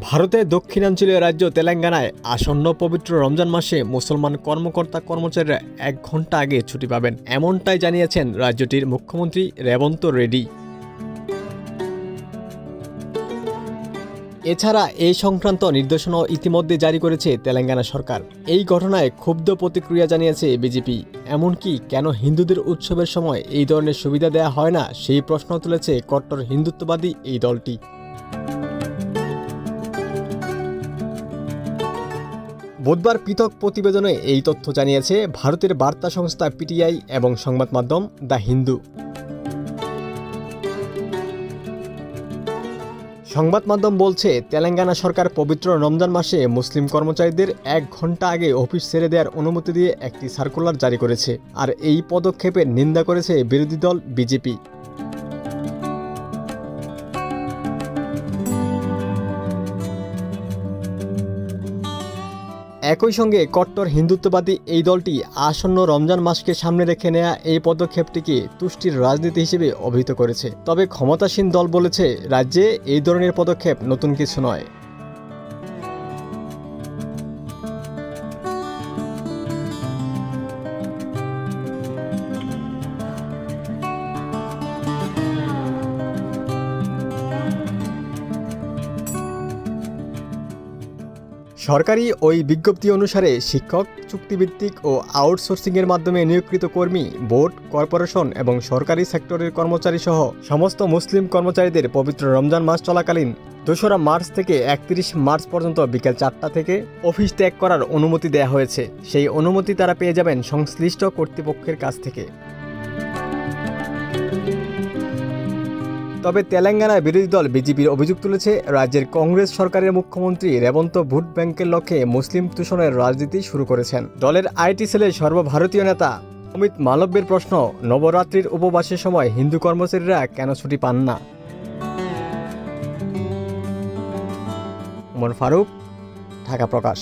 ভারতের দক্ষিণাঞ্চলীয় রাজ্য তেলেঙ্গানায় আসন্ন পবিত্র রমজান মাসে মুসলমান কর্মকর্তা কর্মচারীরা 1 ঘন্টা আগে ছুটি পাবেন, এমনটাই জানিয়েছেন রাজ্যটির মুখ্যমন্ত্রী রেবন্ত রেড্ডি। এছাড়া এই সংক্রান্ত নির্দেশনাও ইতিমধ্যে জারি করেছে তেলেঙ্গানা সরকার। এই ঘটনায় ক্ষুব্ধ প্রতিক্রিয়া জানিয়েছে বিজেপি। এমনকি কেন হিন্দুদের উৎসবের সময় এই ধরনের সুবিধা দেওয়া হয় না সেই প্রশ্ন তুলেছে কট্টর হিন্দুত্ববাদী এই দলটি। বুধবার পৃথক প্রতিবেদনে এই তথ্য জানিয়েছে ভারতের বার্তা সংস্থা পিটিআই এবং সংবাদ মাধ্যম দ্য হিন্দু। সংবাদ মাধ্যম বলছে, তেলেঙ্গানা সরকার পবিত্র রমজান মাসে মুসলিম কর্মচারীদের 1 ঘন্টা আগে অফিস ছেড়ে দেওয়ার অনুমতি দিয়ে একটি সার্কুলার জারি করেছে। আর এই পদক্ষেপের নিন্দা করেছে বিরোধী দল বিজেপি। একই সঙ্গে কট্টর হিন্দুত্ববাদী এই দলটি আসন্ন রমজান মাসকে সামনে রেখে নেওয়া এই পদক্ষেপটিকে তুষ্টির রাজনীতি হিসেবে অভিহিত করেছে। তবে ক্ষমতাসীন দল বলেছে, রাজ্যে এই ধরনের পদক্ষেপ নতুন কিছু নয়। সরকারি ওই বিজ্ঞপ্তি অনুসারে শিক্ষক, চুক্তিভিত্তিক ও আউটসোর্সিংয়ের মাধ্যমে নিয়োগকৃত কর্মী, বোর্ড, কর্পোরেশন এবং সরকারি সেক্টরের কর্মচারী সহ সমস্ত মুসলিম কর্মচারীদের পবিত্র রমজান মাস চলাকালীন 2রা মার্চ থেকে 31 মার্চ পর্যন্ত বিকেল 4টা থেকে অফিস ত্যাগ করার অনুমতি দেওয়া হয়েছে। সেই অনুমতি তারা পেয়ে যাবেন সংশ্লিষ্ট কর্তৃপক্ষের কাছ থেকে। তবে তেলেঙ্গানায় বিরোধী দল বিজেপির অভিযোগ তুলেছে, রাজ্যের কংগ্রেস সরকারের মুখ্যমন্ত্রী রেবন্ত ভোট ব্যাংকের লক্ষ্যে মুসলিম তুষণের রাজনীতি শুরু করেছেন। দলের আইটি সেলের সর্বভারতীয় নেতা অমিত মালব্যের প্রশ্ন, নবরাত্রির উপবাসের সময় হিন্দু কর্মচারীরা কেন ছুটি পান না? ওমর ফারুক, ঢাকা প্রকাশ।